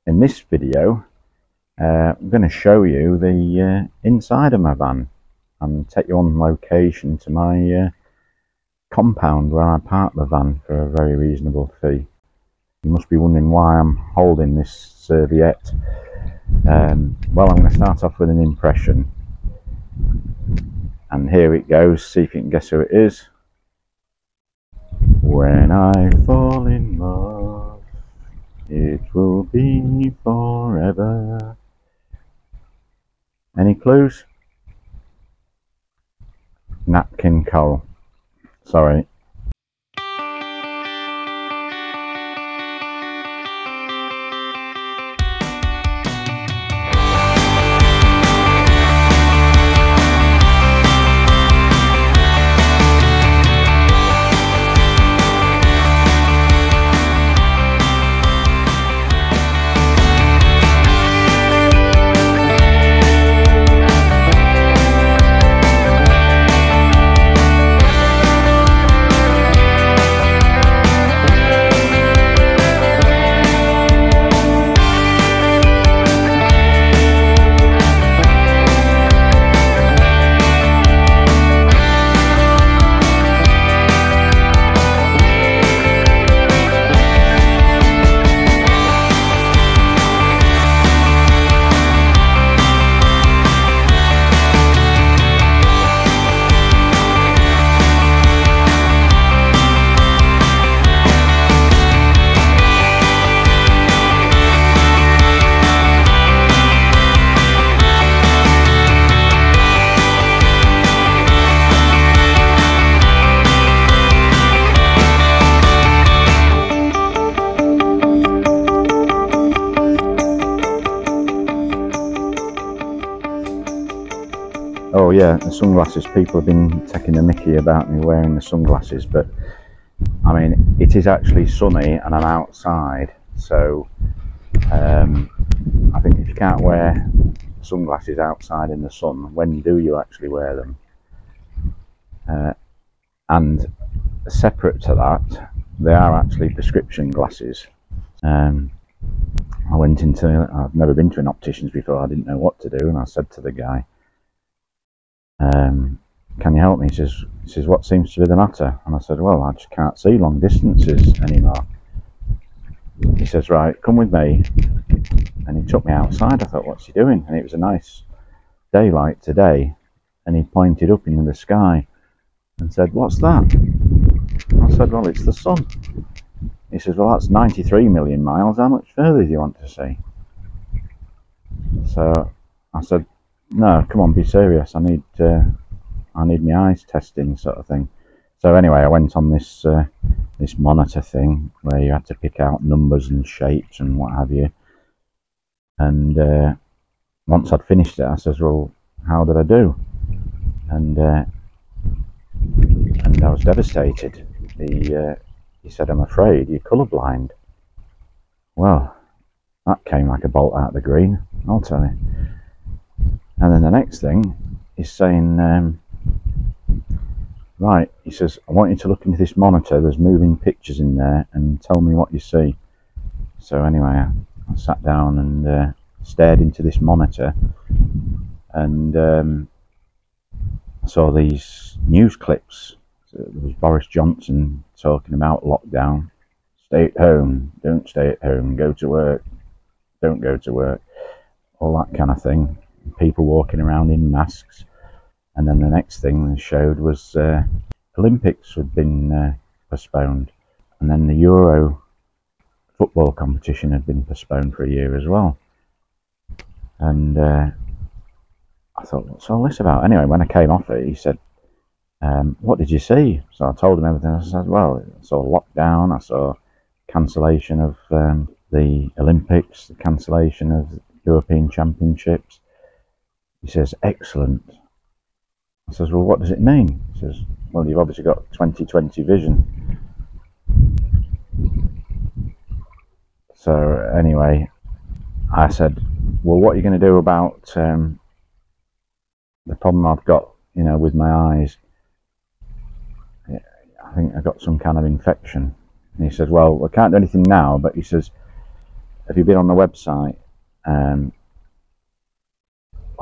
in this video, I'm going to show you the inside of my van and take you on location to my compound where I park the van for a very reasonable fee. You must be wondering why I'm holding this serviette. Well, I'm going to start off with an impression, and here it goes. See if you can guess who it is. When I fall in love, it will be forever. Any clues? Nat King Cole. Sorry. Oh yeah, the sunglasses. People have been taking the mickey about me wearing the sunglasses, but I mean, it is actually sunny and I'm outside, so I think if you can't wear sunglasses outside in the sun, when do you actually wear them? And separate to that, they are actually prescription glasses. I've never been to an optician's before. I didn't know what to do, and I said to the guy, can you help me? He says, what seems to be the matter? And I said, well, I just can't see long distances anymore. He says, right, come with me. And he took me outside. I thought, what's he doing? And it was a nice day like today, and he pointed up into the sky and said, what's that? I said, well, it's the sun. He says, well, that's 93 million miles. How much further do you want to see? So I said, no, come on, be serious. I need my eyes testing, sort of thing. So anyway, I went on this this monitor thing where you had to pick out numbers and shapes and what have you. And once I'd finished it, I says, well, how did I do? And I was devastated. He said, I'm afraid you're colourblind. Well, that came like a bolt out of the green, I'll tell you. And then the next thing is saying, right, he says, I want you to look into this monitor. There's moving pictures in there, and tell me what you see. So anyway, I sat down and stared into this monitor, and I saw these news clips. So there was Boris Johnson talking about lockdown. Stay at home, don't stay at home, go to work, don't go to work, all that kind of thing. People walking around in masks. And then the next thing they showed was Olympics had been postponed, and then the Euro football competition had been postponed for a year as well. And I thought, what's all this about? Anyway, when I came off it, he said, what did you see? So I told him everything. I said, well, I saw lockdown, I saw cancellation of the Olympics, the cancellation of European Championships. He says, excellent. I says, well, what does it mean? He says, well, you've obviously got 20/20 vision. So anyway, I said, well, what are you going to do about the problem I've got, you know, with my eyes? I think I got some kind of infection. And he said, well, we can't do anything now, but he says, have you been on the website? I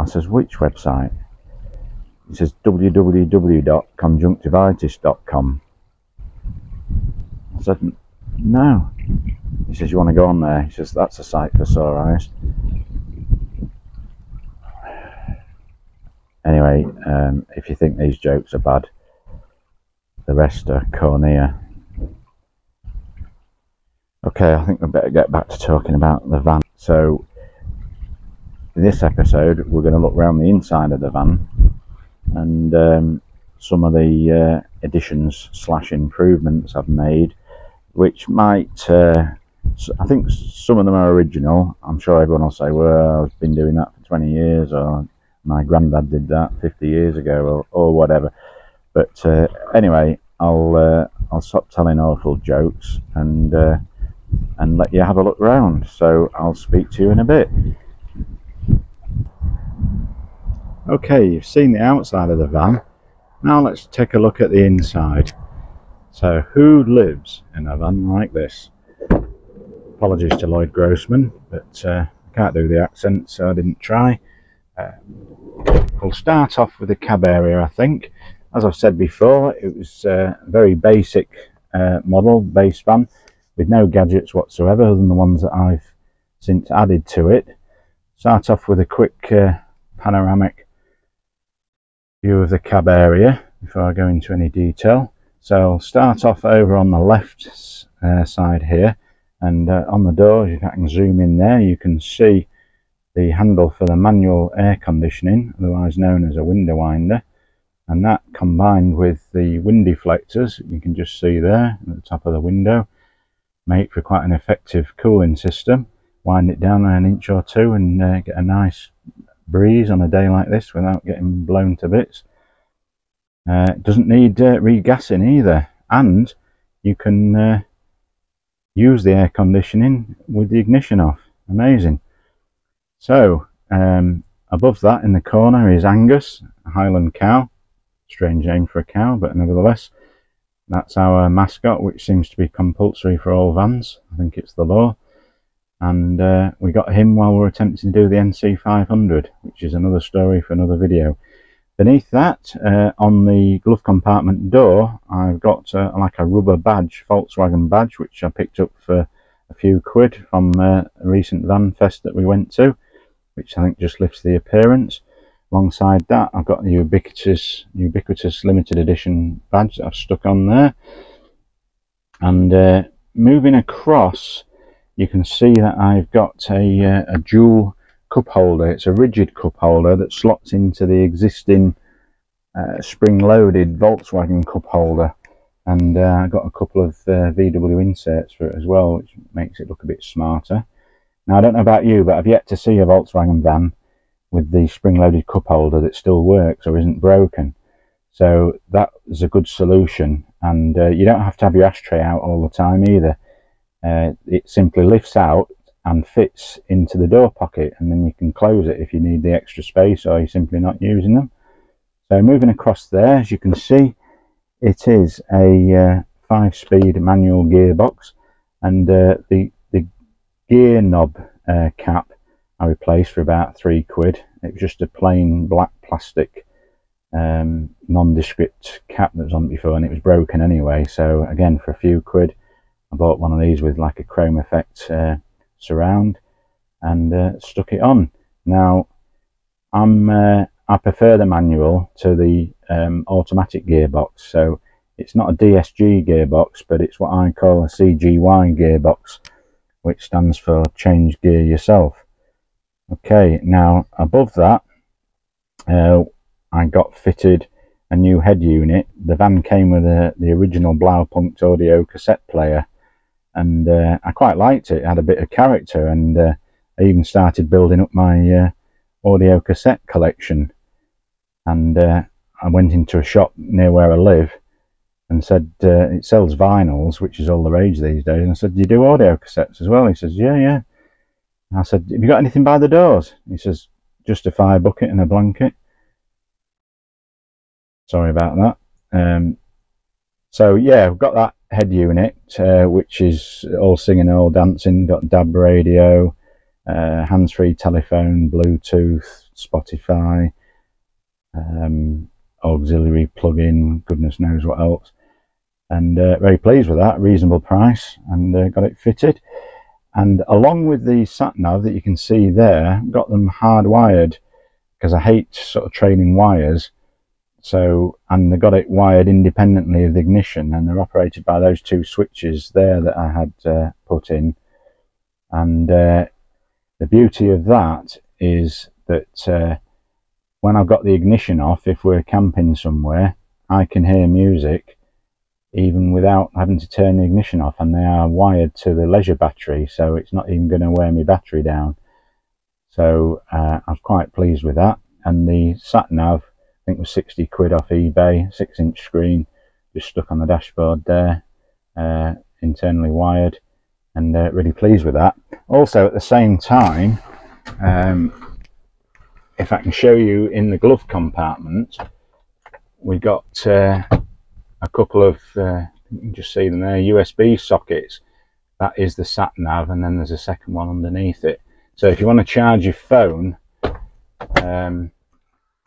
says, which website? He says, www.conjunctivitis.com. I said, no. He says, you want to go on there? He says, that's a site for sore eyes. Anyway, if you think these jokes are bad, the rest are cornea. Okay, I think we better get back to talking about the van. So, in this episode, we're going to look around the inside of the van and some of the additions / improvements I've made, which might, I think some of them are original. I'm sure everyone will say, well, I've been doing that for 20 years, or my granddad did that 50 years ago, or whatever. But anyway, I'll stop telling awful jokes and let you have a look round. So I'll speak to you in a bit. Okay, you've seen the outside of the van. Now let's take a look at the inside. So who lives in a van like this? Apologies to Lloyd Grossman, but I can't do the accent, so I didn't try. We'll start off with the cab area, I think. As I've said before, it was a very basic model, base van, with no gadgets whatsoever other than the ones that I've since added to it. Start off with a quick panoramic view of the cab area before I go into any detail. So I'll start off over on the left side here, and on the doors, if I can zoom in there, you can see the handle for the manual air conditioning, otherwise known as a window winder, and that combined with the wind deflectors you can just see there at the top of the window make for quite an effective cooling system. Wind it down an inch or two and get a nice breeze on a day like this without getting blown to bits. It doesn't need regassing either, and you can use the air conditioning with the ignition off. Amazing. So above that in the corner is Angus, a Highland cow. Strange name for a cow, but nevertheless, that's our mascot, which seems to be compulsory for all vans. I think it's the law. And we got him while we were attempting to do the NC500, which is another story for another video. Beneath that, on the glove compartment door, I've got like a rubber badge, Volkswagen badge, which I picked up for a few quid from a recent van fest that we went to, which I think just lifts the appearance. Alongside that, I've got the ubiquitous limited edition badge that I've stuck on there. And moving across, you can see that I've got a dual cup holder. It's a rigid cup holder that slots into the existing spring-loaded Volkswagen cup holder, and I've got a couple of VW inserts for it as well, which makes it look a bit smarter. Now, I don't know about you, but I've yet to see a Volkswagen van with the spring-loaded cup holder that still works or isn't broken. So that is a good solution, and you don't have to have your ashtray out all the time either. It simply lifts out and fits into the door pocket, and then you can close it if you need the extra space or you're simply not using them. So moving across there, as you can see, it is a 5-speed manual gearbox, and the gear knob cap I replaced for about 3 quid. It was just a plain black plastic nondescript cap that was on before, and it was broken anyway. So again, for a few quid, I bought one of these with like a chrome effect surround and stuck it on. Now I prefer the manual to the automatic gearbox, so it's not a DSG gearbox, but it's what I call a CGY gearbox, which stands for change gear yourself. Okay, now above that I got fitted a new head unit. The van came with the original Blaupunkt audio cassette player, and I quite liked it. It had a bit of character, and I even started building up my audio cassette collection. And I went into a shop near where I live and said, it sells vinyls, which is all the rage these days. And I said, do you do audio cassettes as well? He says, yeah. And I said, have you got anything by the doors? He says, just a fire bucket and a blanket. Sorry about that. So yeah, I've got that head unit, which is all singing, all dancing. Got DAB radio, hands-free telephone, Bluetooth, Spotify, auxiliary plug-in, goodness knows what else. And very pleased with that, reasonable price, and got it fitted. And along with the sat-nav that you can see there, got them hardwired, because I hate sort of training wires. So, and they got it wired independently of the ignition, and they're operated by those two switches there that I had put in. And the beauty of that is that when I've got the ignition off, if we're camping somewhere, I can hear music even without having to turn the ignition off, and they are wired to the leisure battery, so it's not even going to wear my battery down. So I was quite pleased with that. And the sat nav, I think, was 60 quid off eBay, 6-inch screen, just stuck on the dashboard there, internally wired, and really pleased with that. Also, at the same time, if I can show you in the glove compartment, we got a couple of, you can just see them there, USB sockets. That is the sat nav, and then there's a second one underneath it. So if you want to charge your phone,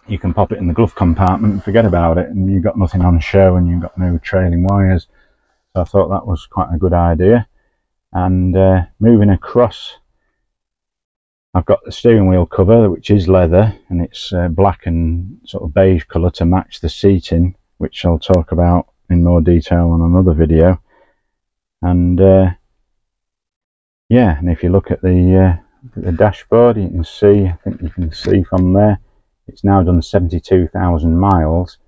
you can pop it in the glove compartment and forget about it, and you've got nothing on show, and you've got no trailing wires. So I thought that was quite a good idea. And moving across, I've got the steering wheel cover, which is leather, and it's black and sort of beige colour to match the seating, which I'll talk about in more detail on another video. And yeah, and if you look at the dashboard, you can see, I think you can see from there, it's now done 72,000 miles,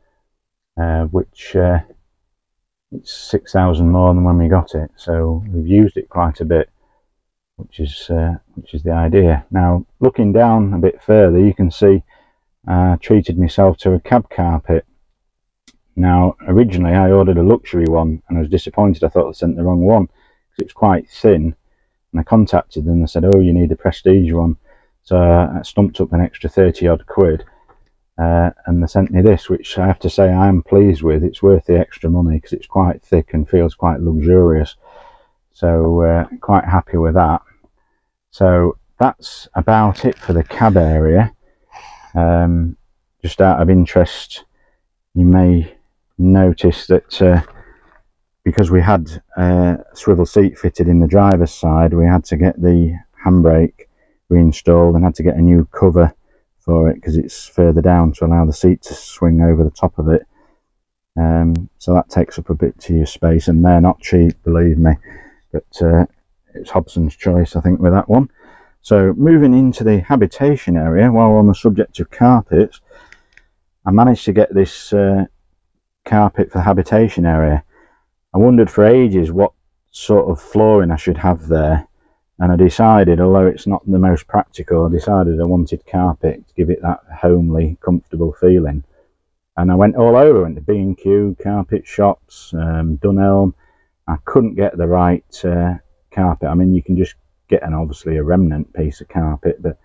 which it's 6,000 more than when we got it. So we've used it quite a bit, which is the idea. Now, looking down a bit further, you can see I treated myself to a cab carpet. Now, originally I ordered a luxury one, and I was disappointed. I thought I sent the wrong one, because it's quite thin. And I contacted them, they said, oh, you need a prestige one. So I stumped up an extra 30 odd quid, and they sent me this, which I have to say I am pleased with. It's worth the extra money, because it's quite thick and feels quite luxurious. So quite happy with that. So that's about it for the cab area. Just out of interest, you may notice that because we had a swivel seat fitted in the driver's side, we had to get the handbrake reinstalled and had to get a new cover for it, because it's further down to allow the seat to swing over the top of it. So that takes up a bit to your space, and they're not cheap, believe me, but it's Hobson's choice, I think, with that one. So moving into the habitation area, while we're on the subject of carpets, I managed to get this carpet for the habitation area. I wondered for ages what sort of flooring I should have there, and I decided, although it's not the most practical, I decided I wanted carpet to give it that homely, comfortable feeling. And I went all over, went to B&Q, carpet shops, Dunelm. I couldn't get the right carpet. I mean, you can just get obviously a remnant piece of carpet, but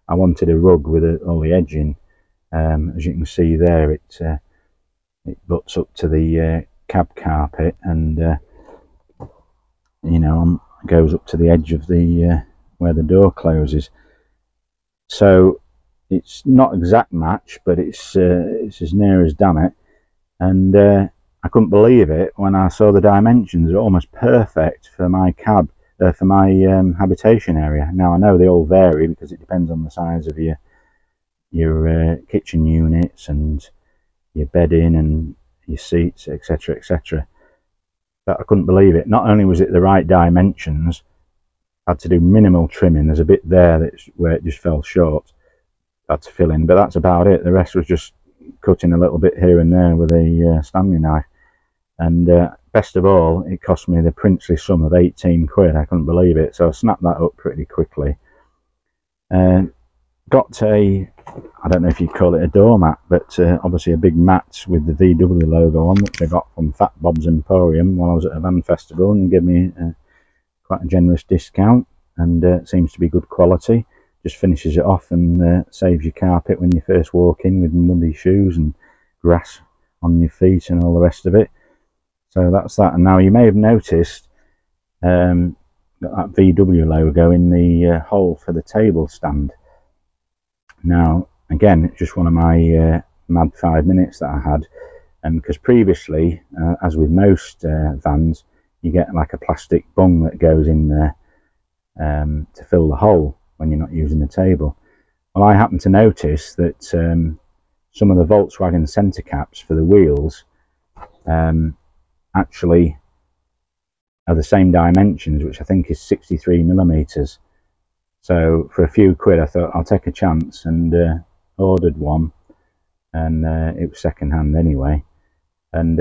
I wanted a rug with all the edging. As you can see there, it butts up to the cab carpet, and you know, goes up to the edge of the where the door closes. So it's not exact match, but it's as near as damn it. And I couldn't believe it when I saw the dimensions. They're almost perfect for my cab, for my habitation area. Now I know they all vary, because it depends on the size of your kitchen units and your bedding and your seats, etc, etc. But I couldn't believe it. Not only was it the right dimensions, I had to do minimal trimming. There's a bit there that's where it just fell short, I had to fill in, but that's about it. The rest was just cutting a little bit here and there with a Stanley knife. And best of all, it cost me the princely sum of 18 quid. I couldn't believe it, so I snapped that up pretty quickly. Got a, I don't know if you'd call it a doormat, but obviously a big mat with the VW logo on, which I got from Fat Bob's Emporium while I was at a van festival, and gave me quite a generous discount, and seems to be good quality. Just finishes it off and saves your carpet when you first walk in with muddy shoes and grass on your feet and all the rest of it. So that's that. And now you may have noticed got that VW logo in the hole for the table stand. Now again, it's just one of my mad 5 minutes that I had, and because previously, as with most vans, you get like a plastic bung that goes in there to fill the hole when you're not using the table. Well, I happened to notice that some of the Volkswagen centre caps for the wheels actually are the same dimensions, which I think is 63mm. So for a few quid I thought I'll take a chance, and ordered one, and it was second hand anyway, and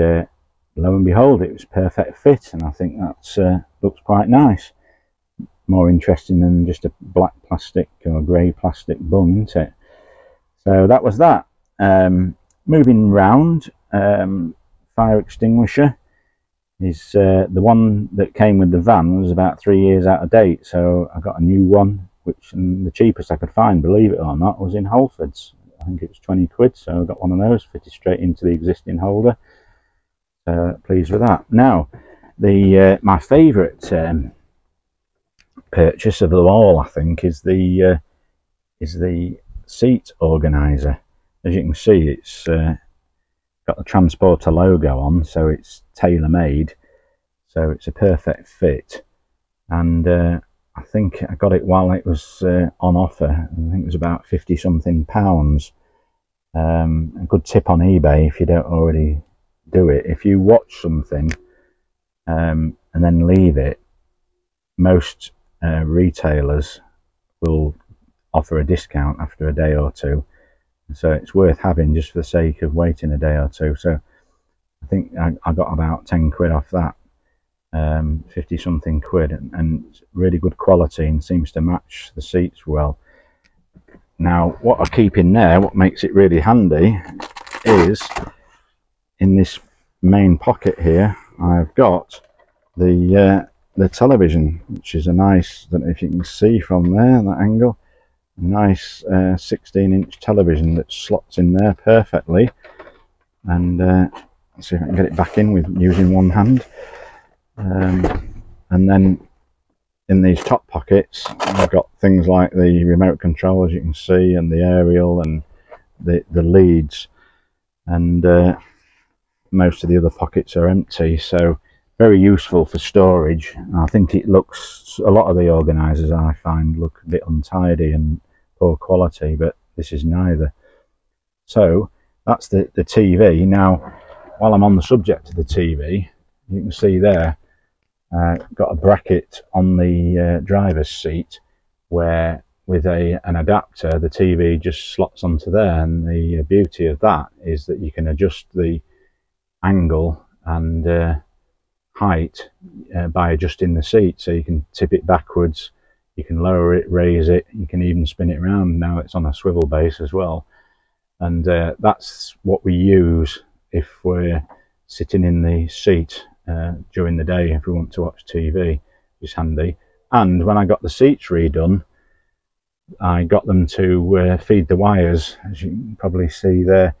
lo and behold, it was perfect fit, and I think that's looks quite nice. More interesting than just a black plastic or grey plastic bung, isn't it? So that was that. Moving round, fire extinguisher is the one that came with the van was about 3 years out of date, so I got a new one, which, and the cheapest I could find, believe it or not, was in Halfords. I think it was 20 quid, so I got one of those fitted straight into the existing holder. Pleased with that. Now, the my favourite purchase of them all, I think, is the seat organizer. As you can see, it's got the Transporter logo on, so it's tailor-made, so it's a perfect fit. And I think I got it while it was on offer. I think it was about 50 something pounds. A good tip on eBay, if you don't already do it, if you watch something and then leave it, most retailers will offer a discount after a day or two, so it's worth having just for the sake of waiting a day or two. So I think I got about 10 quid off that, 50 something quid, and really good quality and seems to match the seats well. Now what I keep in there, what makes it really handy, is in this main pocket here I've got the television, which is a nice, I don't know if you can see from there, that angle, a nice 16-inch television that slots in there perfectly. And let's see if I can get it back in with using one hand. And then in these top pockets I've got things like the remote control, as you can see, and the aerial and the leads, and most of the other pockets are empty, so very useful for storage. I think it looks, a lot of the organisers I find look a bit untidy and poor quality, but this is neither. So that's the TV. Now while I'm on the subject of the TV, you can see there got a bracket on the driver's seat where with an adapter the TV just slots onto there, and the beauty of that is that you can adjust the angle and height by adjusting the seat, so you can tip it backwards, you can lower it, raise it, you can even spin it around. Now it's on a swivel base as well, and that's what we use if we're sitting in the seat during the day if we want to watch TV. It's handy. And when I got the seats redone, I got them to feed the wires, as you can probably see there,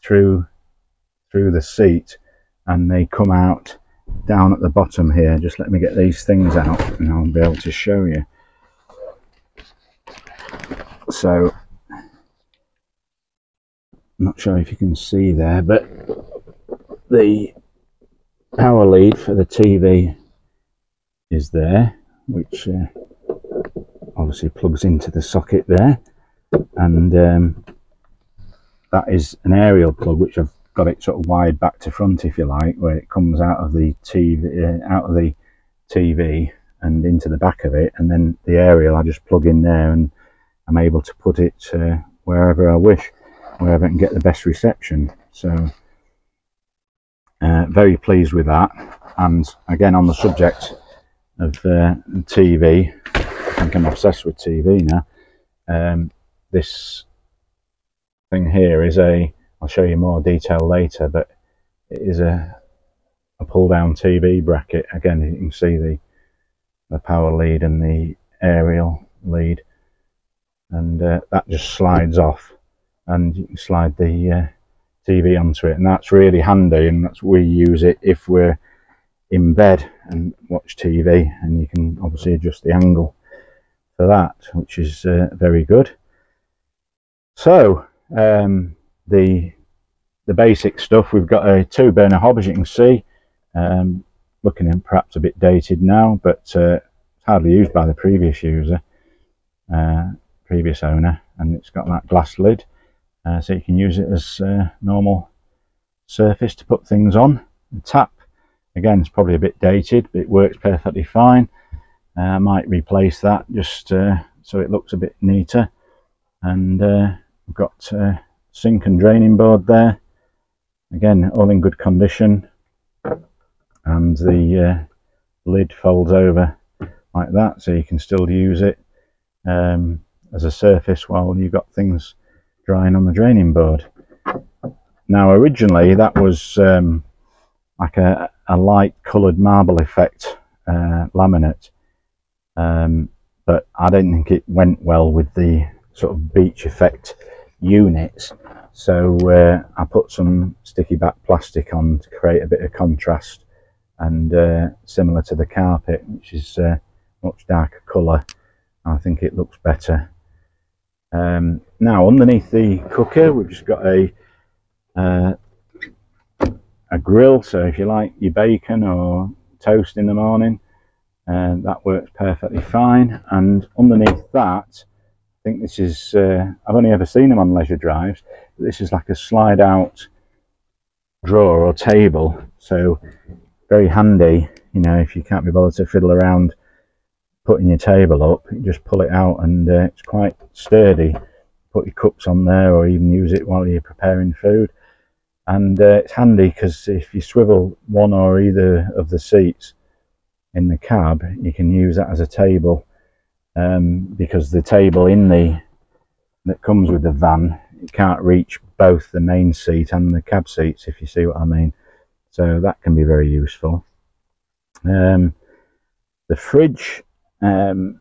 through the seat, and they come out down at the bottom here. Just let me get these things out and I'll be able to show you. So I'm not sure if you can see there, but the power lead for the TV is there, which obviously plugs into the socket there, and that is an aerial plug, which I've got it sort of wide back to front, if you like, where it comes out of the TV and into the back of it, and then the aerial I just plug in there, and I'm able to put it wherever I wish, wherever I can get the best reception. So very pleased with that. And again, on the subject of TV, I think I'm obsessed with TV now. This thing here is I'll show you more detail later, but it is a pull down TV bracket. Again, you can see the power lead and the aerial lead, and that just slides off, and you can slide the TV onto it, and that's really handy, and that's we use it if we're in bed and watch TV, and you can obviously adjust the angle for that, which is very good. So the basic stuff, we've got a 2-burner hob, as you can see, looking in perhaps a bit dated now, but hardly used by the previous user, previous owner, and it's got that glass lid, so you can use it as a normal surface to put things on. The tap, again, it's probably a bit dated, but it works perfectly fine. I might replace that just so it looks a bit neater. And we've got sink and draining board there, again all in good condition, and the lid folds over like that, so you can still use it as a surface while you've got things drying on the draining board. Now originally that was like a light coloured marble effect laminate, but I don't think it went well with the sort of beach effect units, so I put some sticky back plastic on to create a bit of contrast, and similar to the carpet, which is much darker colour, I think it looks better. Now underneath the cooker we've just got a grill, so if you like your bacon or toast in the morning, that works perfectly fine. And underneath that, I think this is I've only ever seen them on leisure drives, but this is like a slide out drawer or table, so very handy, you know, if you can't be bothered to fiddle around putting your table up, you just pull it out, and it's quite sturdy. Put your cups on there, or even use it while you're preparing food. And it's handy because if you swivel one or either of the seats in the cab, you can use that as a table, because the table that comes with the van, it can't reach both the main seat and the cab seats, if you see what I mean. So that can be very useful. The fridge, the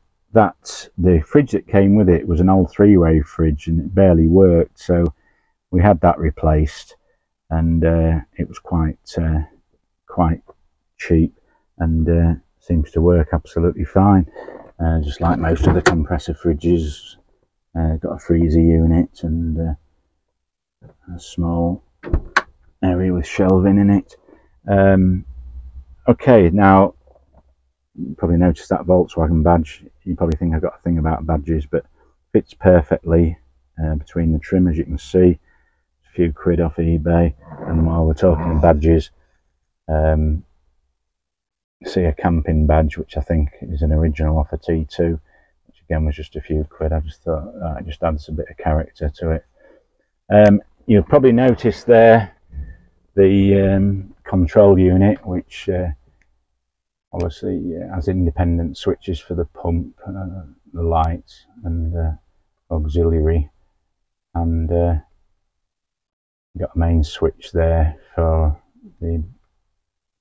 fridge that came with it was an old 3-way fridge, and it barely worked, so we had that replaced, and it was quite cheap, and seems to work absolutely fine, just like most of the compressor fridges. Got a freezer unit and a small area with shelving in it. Okay, now you probably noticed that Volkswagen badge. You probably think I've got a thing about badges, but fits perfectly between the trim, as you can see. A few quid off eBay. And while we're talking badges, see a camping badge, which I think is an original off a T2, which again was just a few quid. I just thought it just adds a bit of character to it. You'll probably notice there the control unit, which obviously has independent switches for the pump, the lights, and auxiliary, and got a main switch there for the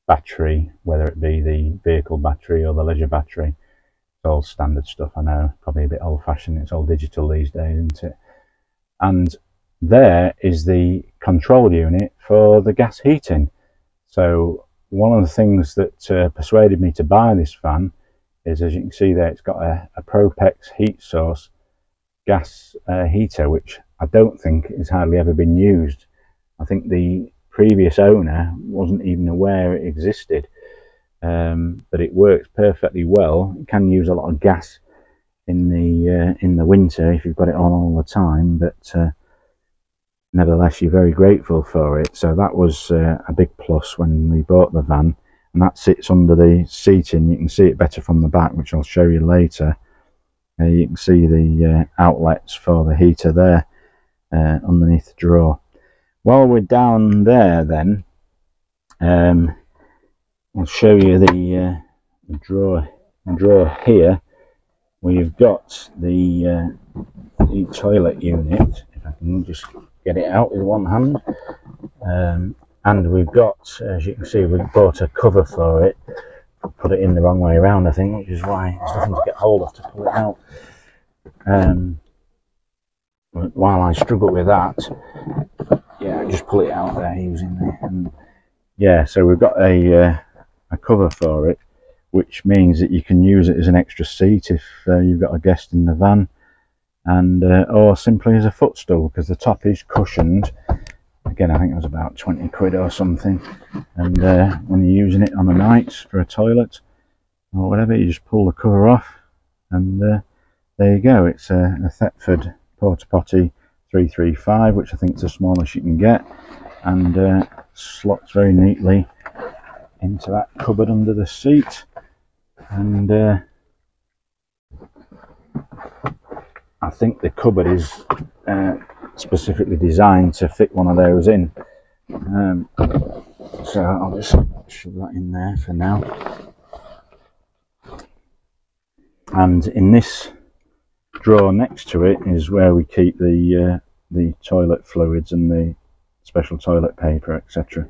battery, whether it be the vehicle battery or the leisure battery. It's all standard stuff, I know, probably a bit old-fashioned. It's all digital these days, isn't it? And there is the control unit for the gas heating. So one of the things that persuaded me to buy this van is, as you can see there, it's got a Propex heat source gas heater, which I don't think has hardly ever been used. I think the previous owner wasn't even aware it existed, but it works perfectly well. It can use a lot of gas in the winter if you've got it on all the time, but nevertheless you're very grateful for it. So that was a big plus when we bought the van, and that sits under the seating. You can see it better from the back, which I'll show you later. You can see the outlets for the heater there underneath the drawer. While we're down there then, I'll show you the drawer here. We've got the toilet unit, if I can just get it out with one hand, and we've got, as you can see, we've bought a cover for it. Put it in the wrong way around, I think, which is why there's nothing to get hold of to pull it out. While I struggle with that, yeah, just pull it out there using the, and yeah, so we've got a cover for it, which means that you can use it as an extra seat if you've got a guest in the van, and or simply as a footstool, because the top is cushioned. Again, I think it was about 20 quid or something, and when you're using it on a night for a toilet or whatever, you just pull the cover off, and there you go. It's a Thetford Porta Potty 335, which I think is the smallest you can get, and slots very neatly into that cupboard under the seat. And I think the cupboard is specifically designed to fit one of those in, so I'll just shove that in there for now. And in this drawer next to it is where we keep the toilet fluids and the special toilet paper, etc.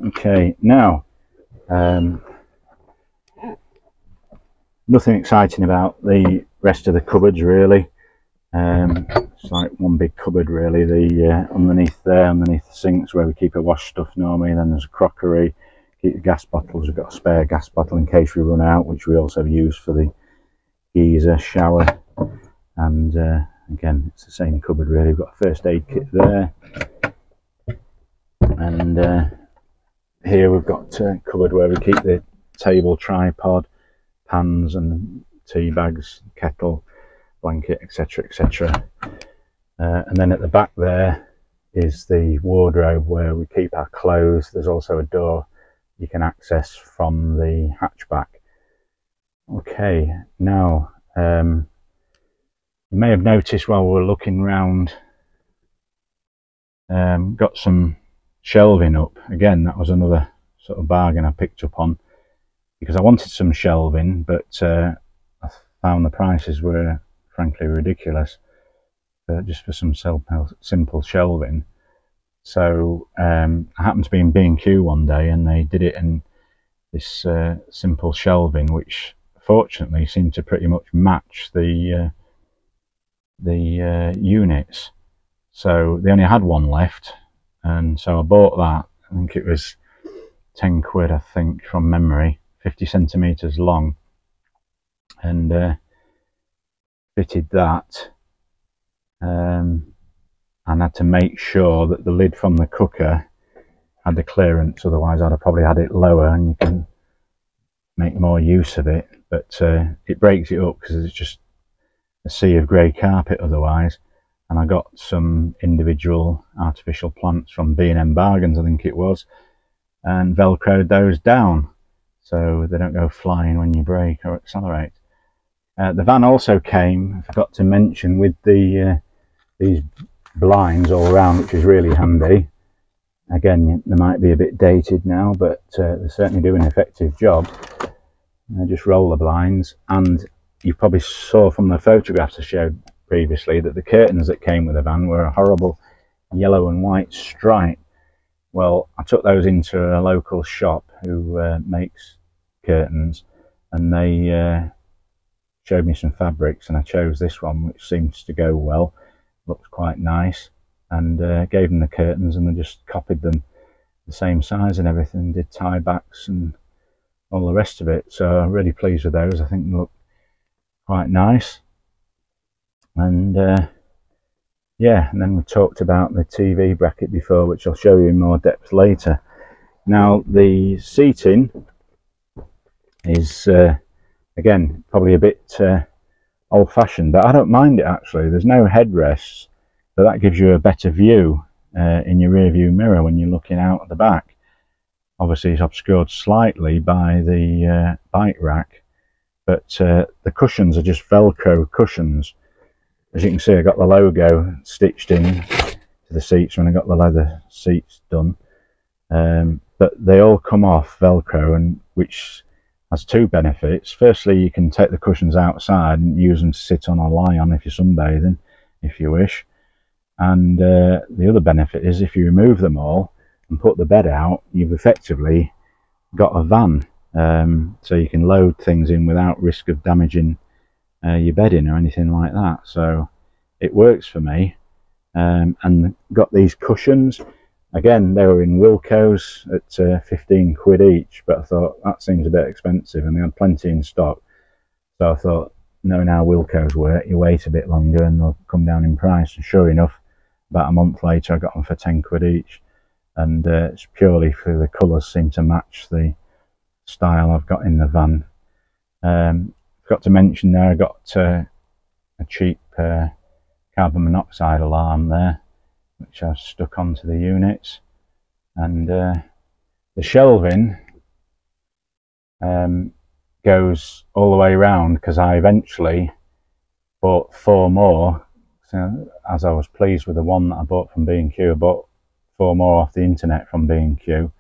Okay, now nothing exciting about the rest of the cupboards really. It's like one big cupboard really. The underneath the sinks where we keep our wash stuff normally, then there's a crockery, keep the gas bottles. We've got a spare gas bottle in case we run out, which we also use for the geyser shower. And again, it's the same cupboard really. We've got a first aid kit there, and here we've got a cupboard where we keep the table tripod, pans and tea bags, kettle, blanket, etc, etc. And then at the back there is the wardrobe where we keep our clothes. There's also a door you can access from the hatchback. Okay, now you may have noticed while we're looking round, got some shelving up. Again, that was another sort of bargain I picked up on, because I wanted some shelving, but I found the prices were frankly ridiculous just for some simple shelving. So I happened to be in B&Q one day, and they did it in this simple shelving, which fortunately seemed to pretty much match the units. So they only had one left, and so I bought that. I think it was 10 quid, I think, from memory, 50 centimeters long, and fitted that, and had to make sure that the lid from the cooker had the clearance, otherwise I'd have probably had it lower, and you can make more use of it, but it breaks it up because it's just a sea of grey carpet otherwise. And I got some individual artificial plants from B&M Bargains, I think it was, and velcroed those down so they don't go flying when you brake or accelerate. The van also came, I forgot to mention, with these blinds all around, which is really handy. Again, they might be a bit dated now, but they certainly do an effective job. Just roll the blinds, and you probably saw from the photographs I showed previously that the curtains that came with the van were a horrible yellow and white stripe. Well, I took those into a local shop who makes curtains, and they showed me some fabrics, and I chose this one, which seems to go well. Looks quite nice, and gave them the curtains, and they just copied them the same size and everything, did tie backs and all the rest of it. So I'm really pleased with those. I think they look quite nice. And yeah, and then we talked about the TV bracket before, which I'll show you in more depth later. Now the seating is again probably a bit old-fashioned, but I don't mind it actually. There's no headrests, so that gives you a better view in your rear view mirror when you're looking out at the back. Obviously it's obscured slightly by the bike rack, but the cushions are just Velcro cushions. As you can see, I got the logo stitched in to the seats when I got the leather seats done, but they all come off Velcro, and which has two benefits. Firstly, you can take the cushions outside and use them to sit on or lie on if you're sunbathing, if you wish. And the other benefit is if you remove them all and put the bed out, you've effectively got a van, so you can load things in without risk of damaging your bedding or anything like that. So it works for me. and got these cushions. Again, they were in Wilko's at 15 quid each, but I thought that seems a bit expensive, and they had plenty in stock. So I thought, knowing how Wilko's work, you wait a bit longer and they'll come down in price. And sure enough, about a month later, I got them for 10 quid each. And it's purely for the colours seem to match the style I've got in the van. Forgot to mention there, I got a cheap carbon monoxide alarm there, which I've stuck onto the units. And the shelving goes all the way around, because I eventually bought 4 more. So as I was pleased with the one that I bought from B&Q, I bought 4 more off the internet from B&Q.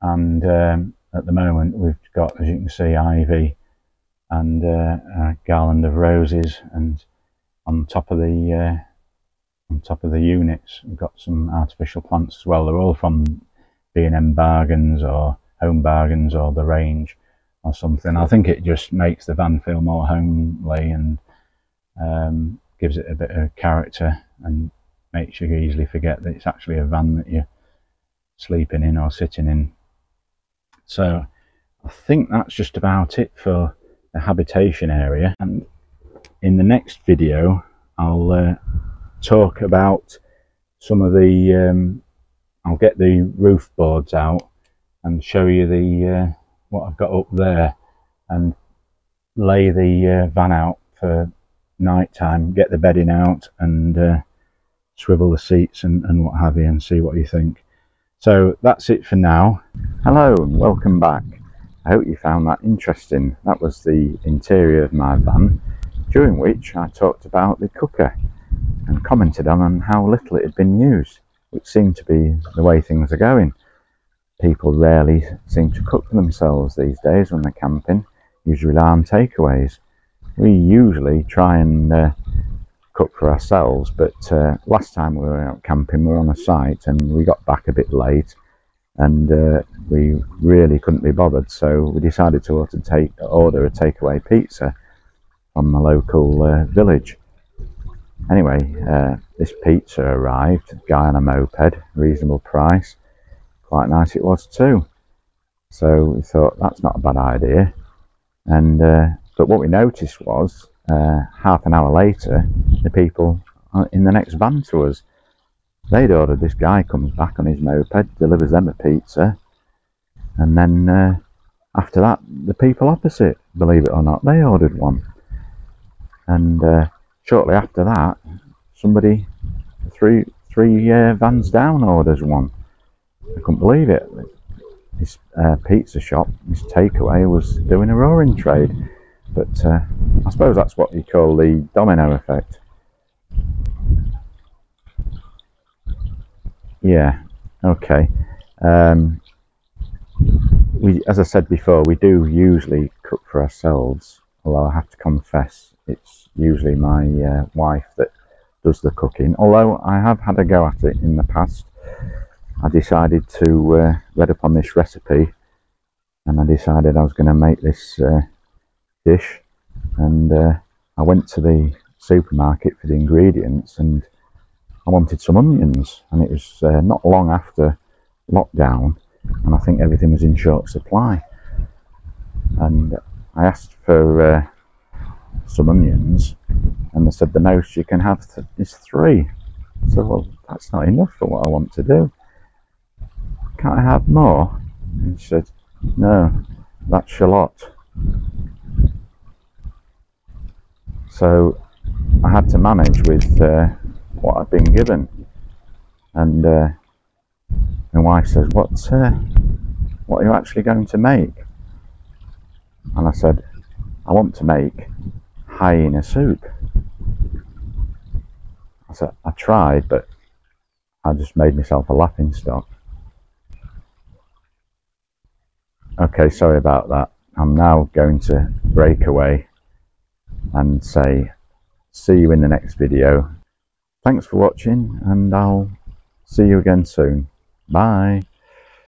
And at the moment we've got, as you can see, ivy and a garland of roses, and on top of the units we've got some artificial plants as well. They're all from B&M Bargains or Home Bargains or The Range or something. I think it just makes the van feel more homely and gives it a bit of character, and makes you easily forget that it's actually a van that you're sleeping in or sitting in. So I think that's just about it for the habitation area, and in the next video I'll talk about some of the I'll get the roof boards out and show you the what I've got up there, and lay the van out for night time, get the bedding out and swivel the seats and what have you, and see what you think. So that's it for now. Hello and welcome back. I hope you found that interesting. That was the interior of my van, during which I talked about the cooker and commented on how little it had been used, which seemed to be the way things are going. People rarely seem to cook for themselves these days when they're camping, usually rely on takeaways. We usually try and cook for ourselves, but last time we were out camping we were on a site and we got back a bit late, and we really couldn't be bothered, so we decided to order a takeaway pizza from the local village. Anyway, this pizza arrived, guy on a moped, reasonable price, quite nice it was too. So we thought that's not a bad idea, and but what we noticed was half an hour later the people in the next van to us, they'd ordered. This guy comes back on his moped, delivers them a pizza, and then after that the people opposite, believe it or not, they ordered one. And shortly after that somebody three vans down orders one. I couldn't believe it. This pizza shop, this takeaway, was doing a roaring trade. But I suppose that's what you call the domino effect. Yeah, okay. As I said before, we do usually cook for ourselves, although I have to confess it's usually my wife that does the cooking. Although I have had a go at it in the past. I decided to read up on this recipe, and I decided I was going to make this dish, and I went to the supermarket for the ingredients and I wanted some onions, and it was not long after lockdown, and I think everything was in short supply, and I asked for some onions and they said the most you can have is 3. So, well, that's not enough for what I want to do. Can't I have more? And she said, no, that's a lot. So I had to manage with what I'd been given, and my wife says, what are you actually going to make? And I said, I want to make hyena soup. I said, I tried, but I just made myself a laughing stock. Okay, sorry about that. I'm now going to break away and say, see you in the next video. Thanks for watching, and I'll see you again soon. Bye.